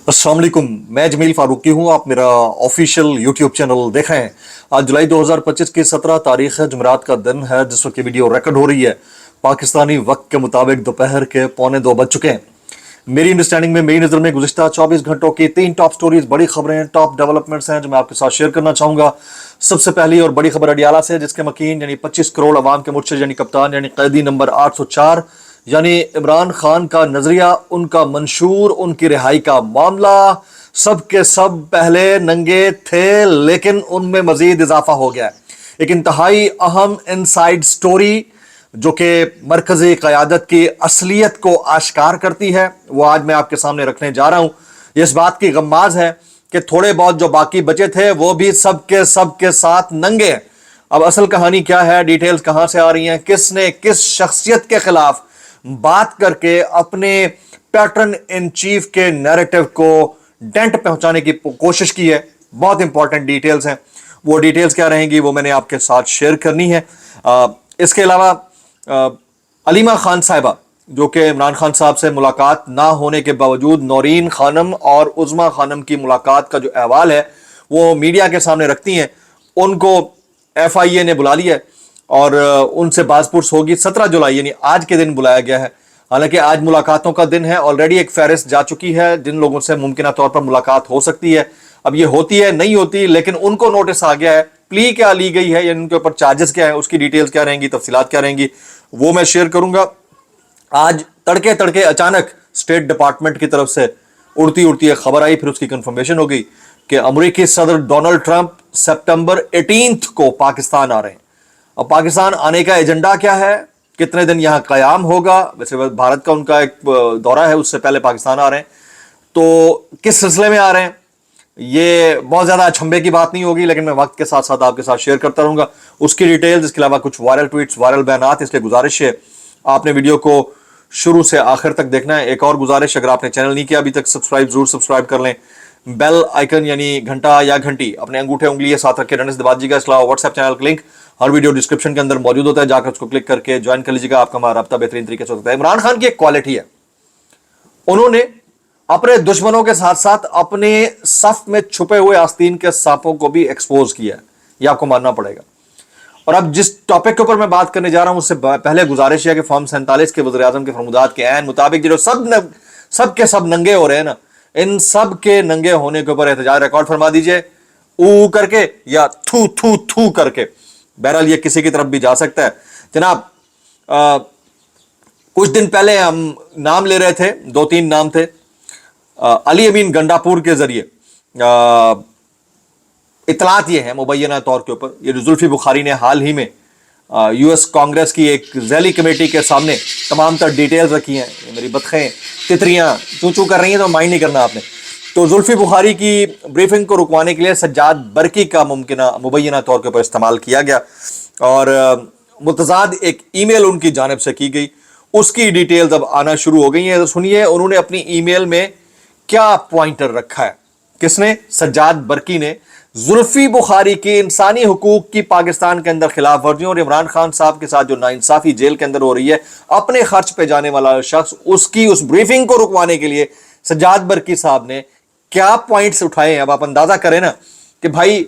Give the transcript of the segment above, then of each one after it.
अस्सलाम वालेकुम, मैं जमील फारूकी हूँ। आप मेरा ऑफिशियल यूट्यूब चैनल देख रहे हैं। आज जुलाई 2025 की 17 तारीख है, जुमेरात का दिन है। जिस वक्त ये वीडियो रिकॉर्ड हो रही है पाकिस्तानी वक्त के मुताबिक दोपहर के 1:45 बज चुके हैं। मेरी अंडरस्टैंडिंग में, मेरी नज़र में गुज़िश्ता 24 घंटों की 3 टॉप स्टोरीज, बड़ी खबरें, टॉप डेवलपमेंट्स हैं जो मैं आपके साथ शेयर करना चाहूँगा। सबसे पहली और बड़ी खबर अडियाला से, जिसके मकीन यानी 25 करोड़ अवाम के मुर्शिद यानी कप्तान यानी कैदी नंबर 804 यानी इमरान खान का नजरिया, उनका मंशूर, उनकी रिहाई का मामला, सब के सब पहले नंगे थे लेकिन उनमें मजीद इजाफा हो गया है। एक इंतहाई अहम इनसाइड स्टोरी जो कि मरकजी क़यादत की असलियत को आश्कार करती है, वो आज मैं आपके सामने रखने जा रहा हूं। ये इस बात की गम्माज है कि थोड़े बहुत जो बाकी बचे थे वो भी सबके साथ नंगे हैं। अब असल कहानी क्या है, डिटेल्स कहां से आ रही हैं, किसने किस शख्सियत के खिलाफ बात करके अपने पैटर्न इन चीफ के नैरेटिव को डेंट पहुंचाने की कोशिश की है। बहुत इंपॉर्टेंट डिटेल्स हैं। वो डिटेल्स क्या रहेंगी वो मैंने आपके साथ शेयर करनी है। इसके अलावा अलीमा खान साहिबा, जो कि इमरान खान साहब से मुलाकात ना होने के बावजूद नौरीन खानम और उज़मा खानम की मुलाकात का जो अहवाल है वो मीडिया के सामने रखती हैं, उनको FIA ने बुला लिया है और उनसे बाज़पुरस होगी। 17 जुलाई यानी आज के दिन बुलाया गया है। हालांकि आज मुलाकातों का दिन है, ऑलरेडी एक फहरिस्त जा चुकी है जिन लोगों से मुमकिन तौर पर मुलाकात हो सकती है। अब ये होती है नहीं होती, लेकिन उनको नोटिस आ गया है। प्ली क्या ली गई है या उनके ऊपर चार्जेस क्या है, उसकी डिटेल्स क्या रहेंगी, तफसीलात क्या रहेंगी, वो मैं शेयर करूंगा। आज तड़के तड़के अचानक स्टेट डिपार्टमेंट की तरफ से उड़ती उड़ती एक खबर आई, फिर उसकी कंफर्मेशन हो गई कि अमेरिकी सदर डोनाल्ड ट्रंप सितंबर 18 को पाकिस्तान आ रहे हैं। अब पाकिस्तान आने का एजेंडा क्या है, कितने दिन यहाँ कयाम होगा, वैसे भारत का उनका एक दौरा है, उससे पहले पाकिस्तान आ रहे हैं, तो किस सिलसिले में आ रहे हैं, ये बहुत ज़्यादा अचंभे की बात नहीं होगी, लेकिन मैं वक्त के साथ साथ आपके साथ शेयर करता रहूँगा उसकी डिटेल्स। इसके अलावा कुछ वायरल ट्वीट्स, वायरल बयानात, इसलिए गुजारिश है आपने वीडियो को शुरू से आखिर तक देखना है। एक और गुजारिश, अगर आपने चैनल नहीं किया अभी तक, जरूर सब्सक्राइब कर लें। बेल आइकन यानी घंटा या घंटी अपने अंगूठे उंगली साथ रख के डंडे से दबा दीजिएगा। इसके अलावा व्हाट्सएप चैनल का लिंक हर वीडियो डिस्क्रिप्शन के अंदर मौजूद होता है, जाकर उसको क्लिक करके ज्वाइन कर लीजिएगा। आपका हमारा रब्ता बेहतरीन तरीके से होता है। इमरान खान की एक क्वालिटी है, उन्होंने अपने दुश्मनों के साथ साथ अपने सफ में छुपे हुए आस्तीन के सांपों को भी एक्सपोज किया है, यह आपको मानना पड़ेगा। और अब जिस टॉपिक के ऊपर मैं बात करने जा रहा हूं उससे पहले गुजारिश है कि फॉर्म 47 के वज़ीर-ए-आज़म के फरमुदात के ऐन मुताबिक जो सब के सब नंगे हो रहे हैं ना, इन सब के नंगे होने के ऊपर एहतजाज रिकॉर्ड फरमा दीजिए, ऊ करके या थू थू थू करके। बहरहाल ये किसी की तरफ भी जा सकता है। जनाब, कुछ दिन पहले हम नाम ले रहे थे, 2-3 नाम थे। अली अमीन गंडापुर के जरिए इतलात ये है मुबैना तौर के ऊपर, ये जुल्फी बुखारी ने हाल ही में US कांग्रेस की एक ज़ैली कमेटी के सामने तमाम तर डिटेल्स रखी हैं। मेरी बतखें तितरियां चू चू कर रही हैं तो माइंड नहीं करना आपने। तो जुल्फी बुखारी की ब्रीफिंग को रुकवाने के लिए सज्जाद बरकी का मुबैना तौर के ऊपर इस्तेमाल किया गया और मुतजाद एक ईमेल उनकी जानिब से की गई। उसकी डिटेल्स अब आना शुरू हो गई हैं। तो सुनिए उन्होंने अपनी ईमेल में क्या पॉइंटर रखा है। किसने? सज्जाद बरकी ने जुल्फी बुखारी की इंसानी हुकूक की पाकिस्तान के अंदर खिलाफ वर्जियों और इमरान खान साहब के साथ जो नाइंसाफी जेल के अंदर हो रही है, अपने खर्च पे जाने वाला शख्स, उसकी उस ब्रीफिंग को रुकवाने के लिए सज्जाद बरकी साहब ने क्या पॉइंट्स उठाए हैं। अब आप अंदाजा करें ना कि भाई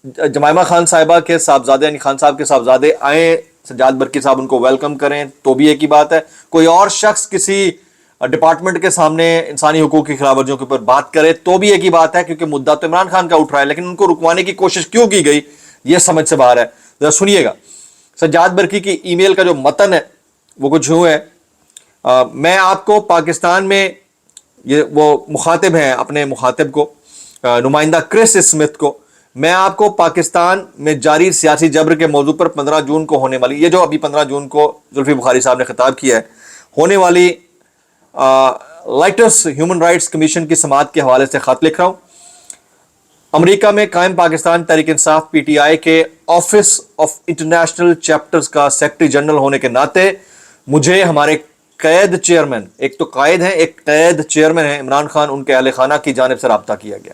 जमाइमा खान साहिबा के साहबजादे यानी खान साहब के साहबजादे आए, सज्जाद बरकी साहब उनको वेलकम करें तो भी एक ही बात है, कोई और शख्स किसी डिपार्टमेंट के सामने इंसानी हुकूक की खिलाफ वर्जियों के ऊपर बात करे तो भी एक ही बात है, क्योंकि मुद्दा तो इमरान खान का उठ रहा है। लेकिन उनको रुकवाने की कोशिश क्यों की गई ये समझ से बाहर है। जरा सुनिएगा, सज्जाद बरकी की ईमेल का जो मतन है वो कुछ यूं है। मैं आपको पाकिस्तान में, ये वो मुखातिब हैं अपने मुखातिब को, नुमाइंदा क्रिस स्मिथ को, मैं आपको पाकिस्तान में जारी सियासी जबर के मौजू पर 15 जून को होने वाली, ये जो अभी 15 जून को जुल्फी बुखारी साहब ने खिताब किया है, होने वाली लाइटस ह्यूमन राइट्स कमीशन की समाअत के हवाले से खत लिख रहा हूं। अमेरिका में कायम पाकिस्तान तहरीक इंसाफ PTI के ऑफिस ऑफ इंटरनेशनल चैप्टर्स का सेक्रेटरी जनरल होने के नाते मुझे हमारे कैद चेयरमैन, एक तो कायद हैं, एक कैद चेयरमैन है इमरान खान, उनके अहले खाना की जानिब से रब्ता किया गया।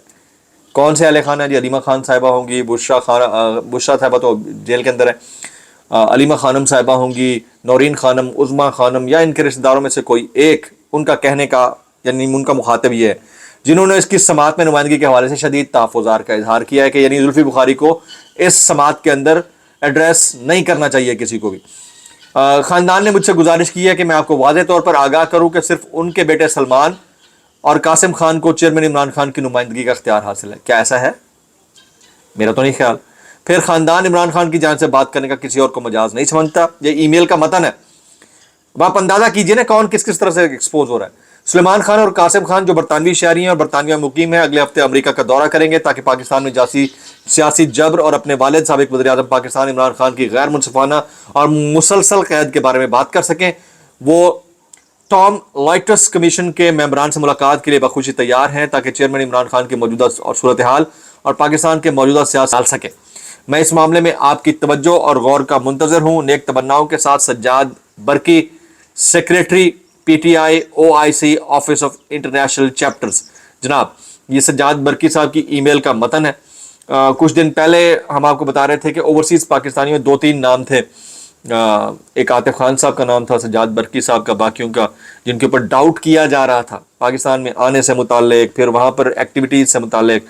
कौन से अहले खाना जी? अलीमा खान साहिबा होंगी, बुशरा साहिबा तो जेल के अंदर है, अलीमा खानम साहिबा होंगी, नौरीन खानम, उज़मा खानम, या इनके रिश्तेदारों में से कोई एक, उनका कहने का यानी उनका मुखातिब ये है। जिन्होंने इसकी समात में नुमाइंदगी के हवाले से शदीद तहफ़्फ़ुज़ात का इजहार किया है कि यानी जुल्फ़ी बुखारी को इस समात के अंदर एड्रेस नहीं करना चाहिए किसी को भी। ख़ानदान ने मुझसे गुजारिश की है कि मैं आपको वाज़ेह तौर पर आगाह करूँ कि सिर्फ उनके बेटे सलमान और कासिम खान को चेयरमैन इमरान खान की नुमाइंदगी का इख्तियार हासिल है। क्या ऐसा है? मेरा तो नहीं ख्याल। फिर ख़ानदान इमरान खान की जान से बात करने का किसी और को मजाज नहीं समझता। ये ईमेल का मतन है, अब आप अंदाज़ा कीजिए ना कौन किस किस तरह से एक्सपोज हो रहा है। सुलेमान खान और कासिम खान जो बरतानवी शहरी हैं और बरतानिया मुकीम हैं, अगले हफ्ते अमेरिका का दौरा करेंगे ताकि पाकिस्तान में सियासी जबर और अपने वालिद साबिक वज़ीर-ए-आज़म पाकिस्तान इमरान खान की गैर मुनसिफाना और मुसलसल क़ैद के बारे में बात कर सकें। वो टॉम लॉयटस कमीशन के मेंबरान से मुलाकात के लिए बखुशी तैयार हैं ताकि चेयरमैन इमरान खान की मौजूदा और सूरत हाल और पाकिस्तान के मौजूदा सियासत डाल सकें। मैं इस मामले में आपकी तवज्जो और गौर का मुंतज़र हूँ। नेक तमन्नाओं के साथ Sajjad Barki, secretary PTI OIC office of international chapters. जनाब, ये सज्जाद बरकी साहब की ईमेल का मतन है। कुछ दिन पहले हम आपको बता रहे थे कि ओवरसीज़ पाकिस्तानियों में 2-3 नाम थे। एक आतिफ खान साहब का नाम था, सज्जाद बरकी साहब का, बाकियों का, जिनके ऊपर डाउट किया जा रहा था पाकिस्तान में आने से मुताल्लिक, फिर वहाँ पर एक्टिविटीज़ से मुताल्लिक।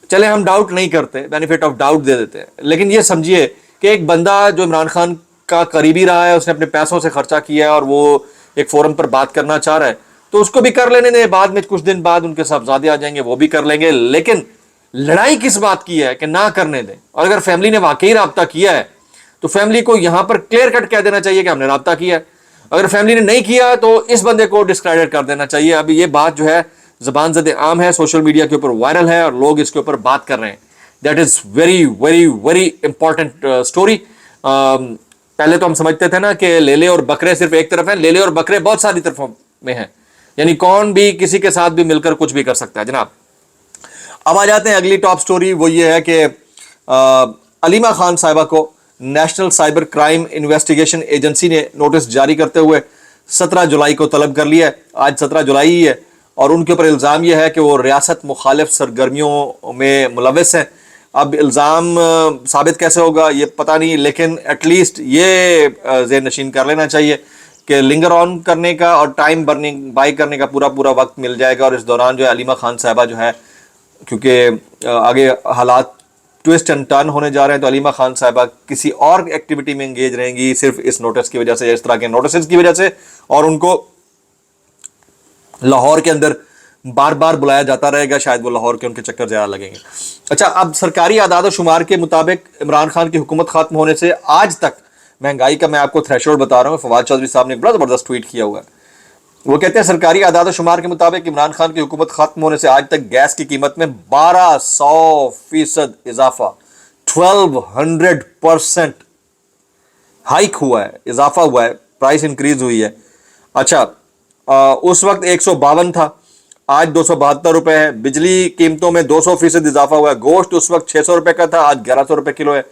चले हम डाउट नहीं करते, बेनिफिट ऑफ डाउट दे देते हैं, लेकिन ये समझिए कि एक बंदा जो इमरान खान का करीबी रहा है, उसने अपने पैसों से खर्चा किया है और वो एक फोरम पर बात करना चाह रहा है, तो उसको भी कर लेने दें। बाद में कुछ दिन बाद उनके साहबजादे आ जाएंगे, वो भी कर लेंगे। लेकिन लड़ाई किस बात की है कि ना करने दें। और अगर फैमिली ने वाकई राब्ता किया है तो फैमिली को यहां पर क्लियर कट कह देना चाहिए कि हमने राब्ता किया है। अगर फैमिली ने नहीं किया तो इस बंदे को डिस्क्रेडिट कर देना चाहिए। अभी ये बात जो है ज़बान ज़द आम है, सोशल मीडिया के ऊपर वायरल है और लोग इसके ऊपर बात कर रहे हैं। That is very very very important story. पहले तो हम समझते थे ना कि लेले और बकरे सिर्फ एक तरफ हैं, लेले और बकरे बहुत सारी तरफों में हैं, यानी कौन भी किसी के साथ भी मिलकर कुछ भी कर सकता है। जनाब, अब आ जाते हैं अगली टॉप स्टोरी। वो ये है कि अलीमा खान साहिबा को national cyber crime investigation agency ने नोटिस जारी करते हुए 17 जुलाई को तलब कर लिया है। आज 17 जुलाई ही है और उनके ऊपर इल्ज़ाम यह है कि वो रियासत मुखालिफ सरगर्मियों में मुलव्वस हैं। अब इल्ज़ाम साबित कैसे होगा ये पता नहीं, लेकिन एटलीस्ट ये ज़हन नशीन कर लेना चाहिए कि लिंगर ऑन करने का और टाइम बर्निंग बाई करने का पूरा पूरा वक्त मिल जाएगा। और इस दौरान जो है अलीमा खान साहिबा जो है, क्योंकि आगे हालात ट्विस्ट एंड टर्न होने जा रहे हैं, तो अलीमा खान साहिबा किसी और एक्टिविटी में एंगेज रहेंगी सिर्फ इस नोटिस की वजह से, इस तरह के नोटिस की वजह से, और उनको लाहौर के अंदर बार बार बुलाया जाता रहेगा। शायद वो लाहौर के उनके चक्कर ज़्यादा लगेंगे। अच्छा, अब सरकारी आदाद और शुमार के मुताबिक इमरान खान की हुकूमत खत्म होने से आज तक महंगाई का मैं आपको थ्रेशोल्ड बता रहा हूँ। फवाद चौधरी साहब ने एक बड़ा ज़बरदस्त ट्वीट किया हुआ है। वो कहते हैं सरकारी आदाद और शुमार के मुताबिक इमरान खान की हुकूमत खत्म होने से आज तक गैस की कीमत में 1200% इजाफा, 1200% हाइक हुआ है, इजाफा हुआ है, प्राइस इंक्रीज हुई है। अच्छा, उस वक्त 152 था, आज 272 रुपए है। बिजली कीमतों में 200% इजाफा हुआ है। गोश्त उस वक्त 600 रुपए का था, आज 1100 रुपए किलो है।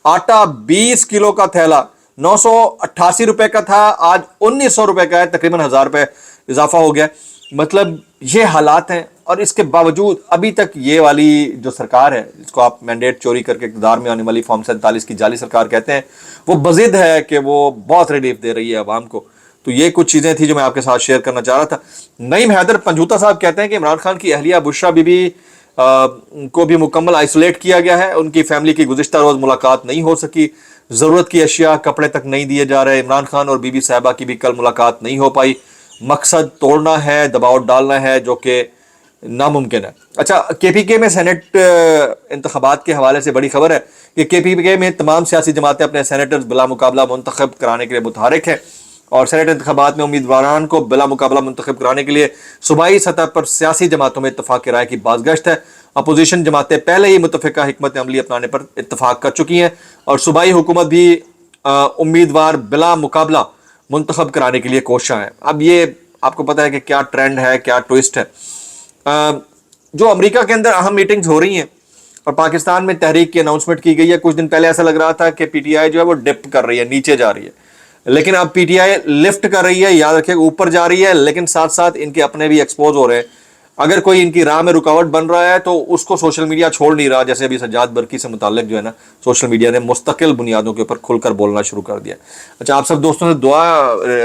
आटा 20 किलो का थैला 988 रुपए का था, आज 1900 रुपए का है, तकरीबन 1000 रुपए इजाफा हो गया। मतलब ये हालात हैं और इसके बावजूद अभी तक ये वाली जो सरकार है, जिसको आप मैंडेट चोरी करके इक़्तिदार में आने वाली फॉर्म 47 की जाली सरकार कहते हैं, वो बज़िद है कि वो बहुत रिलीफ दे रही है अवाम को। तो ये कुछ चीज़ें थी जो मैं आपके साथ शेयर करना चाह रहा था। नईम हैदर पंजूता साहब कहते हैं कि इमरान खान की अहलिया बुशरा बीबी को भी मुकम्मल आइसोलेट किया गया है। उनकी फैमिली की गुज़िश्ता रोज़ मुलाकात नहीं हो सकी। ज़रूरत की अशिया, कपड़े तक नहीं दिए जा रहे। इमरान खान और बीबी साहिबा की भी कल मुलाकात नहीं हो पाई। मकसद तोड़ना है, दबाव डालना है, जो कि नामुमकिन है। अच्छा, KPK में सेनेट इंतखाबात के हवाले से बड़ी खबर है कि KPK में तमाम सियासी जमातें अपने सेनेटर्स बिला मुकाबला मुंतखब कराने के लिए मुतहरिक हैं और सेनेट इंतखाबात में उम्मीदवारान को बिला मुकाबला मुंतखब कराने के लिए सूबाई सतह पर सियासी जमातों में इत्तफाक राय की बाज़गश्त है। अपोजिशन जमातें पहले ही मुतफ़िका हिकमत अमली अपनाने पर इत्तफाक कर चुकी हैं और सूबाई हुकूमत भी उम्मीदवार बिला मुकाबला मुंतखब कराने के लिए कोशिश है। अब ये आपको पता है कि क्या ट्रेंड है, क्या ट्विस्ट है। जो अमेरिका के अंदर अहम मीटिंग्स हो रही हैं और पाकिस्तान में तहरीक की अनाउंसमेंट की गई है। कुछ दिन पहले ऐसा लग रहा था कि PTI जो है वो डिप कर रही है, नीचे जा रही है, लेकिन अब PTI लिफ्ट कर रही है, याद रखिए ऊपर जा रही है, लेकिन साथ साथ इनके अपने भी एक्सपोज हो रहे हैं। अगर कोई इनकी राह में रुकावट बन रहा है तो उसको सोशल मीडिया छोड़ नहीं रहा। जैसे अभी सज्जाद बरकी से मुताल्लिक जो है ना, सोशल मीडिया ने मुस्तकिल बुनियादों के ऊपर खुलकर बोलना शुरू कर दिया। अच्छा, आप सब दोस्तों से दुआ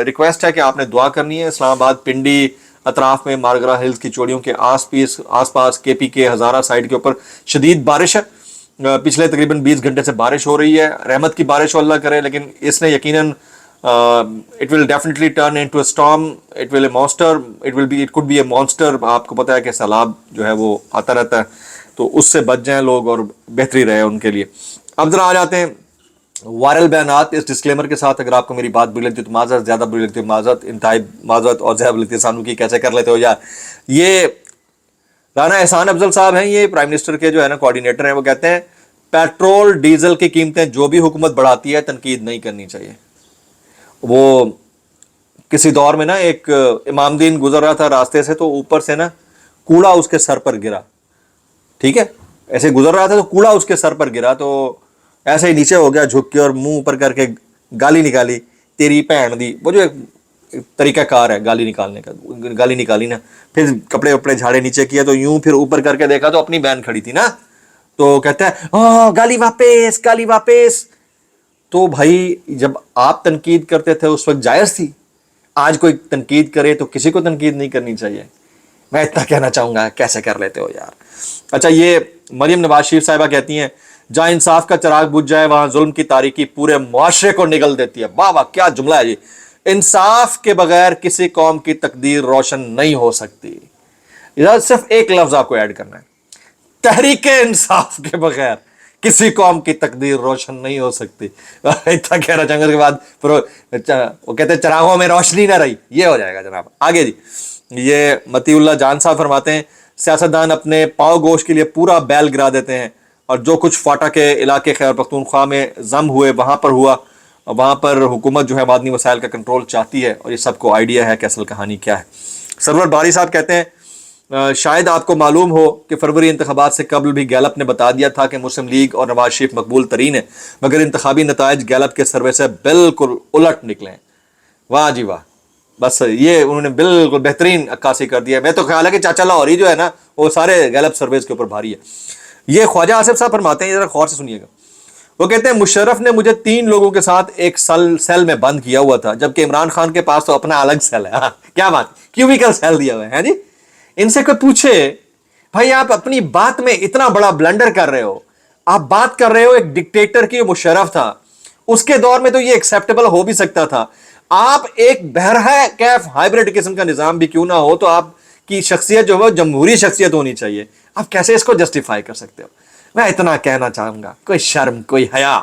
रिक्वेस्ट है कि आपने दुआ करनी है। इस्लामाबाद, पिंडी, اطراف میں مارگرا ہلز کی چوڑیوں کے آس پاس کے پی کے ہزارہ سائٹ کے اوپر شدید بارش ہے. پچھلے تقریباً 20 گھنٹے سے بارش ہو رہی ہے. رحمت کی بارش ہو اللہ کرے, لیکن اس نے یقیناً it will definitely turn into a storm. It will a monster. It could be a monster. آپ کو پتہ ہے کہ سیلاب جو ہے وہ آتا رہتا ہے, تو اس سے بچ جائیں لوگ اور بہتری رہے ان کے لیے. اب ذرا آ جاتے ہیں وائرل بیانات. اس ڈسکلیمر کے ساتھ, اگر آپ کو میری بات بری لگتی ہے تو معذرت, زیادہ بری لگتی ہے معذرت, انتہائی معذرت, اور زیادہ بری لگتی ہے سانو کی کیسے کر لیتے ہو یار. یہ رانا احسان افضل صاحب ہیں, یہ پرائم منسٹر کے جو ہے نا کوآرڈینیٹر ہیں. وہ کہتے ہیں پیٹرول ڈیزل کی قیمتیں جو بھی حکومت بڑھاتی ہے تنقید نہیں کرنی چاہیے. وہ کسی دور میں نا ایک امام دین گزر رہا تھا راستے سے, تو اوپر سے نا کوڑا اس کے سر پر گرا. ٹھیک ہے, ایسے گزر رہا تھا تو کوڑا اس کے سر پر گرا, تو ایسے ہی نیچے ہو گیا جھک کے اور منہ اوپر کر کے گالی نکالی, تیری بہن دی. وہ جو ایک طریقہ کار ہے گالی نکالنے کا, گالی نکالی نا, پھر کپڑے وپڑے جھاڑے نیچے کیا تو یوں پھر اوپر کر کے دیکھا تو اپنی بہن کھڑی تھی نا, تو کہتا ہے گالی واپس, گالی واپس. تو بھائی جب آپ تنقید کرتے تھے اس وقت جائز تھی, آج کوئی تنقید کرے تو کسی کو تنقید نہیں کرنی چاہیے. میں اتنا کہنا چاہوں گا, کیسے کر لیتے ہو یار. اچھا, یہ مریم نواز شریف صاحبہ کہتی ہیں جہاں انصاف کا چراغ بجھ جائے وہاں ظلم کی تاریکی پورے معاشرے کو نگل دیتی ہے. واہ واہ, کیا جملہ ہے جی. انصاف کے بغیر کسی قوم کی تقدیر روشن نہیں ہو سکتی. صرف ایک لفظ آپ کو ایڈ کرنا ہے, تحریک انصاف کے بغیر کسی قوم کی تقدیر روشن نہیں ہو سکتی. اتنا کہنا چاہوں گا. اس کے بعد وہ کہتے ہیں چراغوں میں روشنی نہ رہی, یہ ہو جائے گا جناب. آگے جی, یہ متی اللہ جان صاحب فرماتے ہیں سیاستدان اپنے پاؤ گوشت کے لیے پورا بیل گرا دیتے ہیں, اور جو کچھ فاٹا کے علاقے خیبر پختونخوا میں ضم ہوئے وہاں پر ہوا. وہاں پر حکومت جو ہے معدنی وسائل کا کنٹرول چاہتی ہے, اور یہ سب کو آئیڈیا ہے کہ اصل کہانی کیا ہے. سرور باری صاحب کہتے ہیں شاید آپ کو معلوم ہو کہ فروری انتخابات سے قبل بھی گیلپ نے بتا دیا تھا کہ مسلم لیگ اور نواز شریف مقبول ترین ہے, مگر انتخابی نتائج گیلپ کے سروے سے بالکل الٹ نکلے ہیں. واہ جی واہ, بس یہ انہوں نے بالکل بہترین عکاسی کر دیا. میں تو خیال ہے کہ چاچا لاہوری جو ہے نا وہ سارے گیلپ سرویز کے اوپر بھاری ہے. یہ خواجہ آصف صاحب فرماتے ہیں, ذرا غور سے سنیے گا. وہ کہتے ہیں مشرف نے مجھے 3 لوگوں کے ساتھ ایک سیل میں بند کیا ہوا تھا, جبکہ عمران خان کے پاس تو اپنا الگ سیل ہے. کیا بات, کیوبیکل سیل دیا ہوا ہے جی. ان سے کوئی پوچھے بھائی آپ اپنی بات میں اتنا بڑا بلنڈر کر رہے ہو, آپ بات کر رہے ہو ایک ڈکٹیٹر کی, مشرف تھا اس کے دور میں تو یہ ایکسیپٹیبل ہو بھی سکتا تھا. آپ ایک بہرہ کیف ہائیبریڈ قسم کا نظام بھی کیوں نہ ہو, تو آپ کی شخصیت جو ہے جمہوری شخصیت ہونی چاہیے. آپ کیسے اس کو جسٹیفائی کر سکتے ہو؟ میں اتنا کہنا چاہوں گا, کوئی شرم کوئی حیا,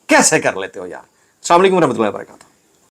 کیسے کر لیتے ہو یار. السلام علیکم ورحمۃ اللہ وبرکاتہ.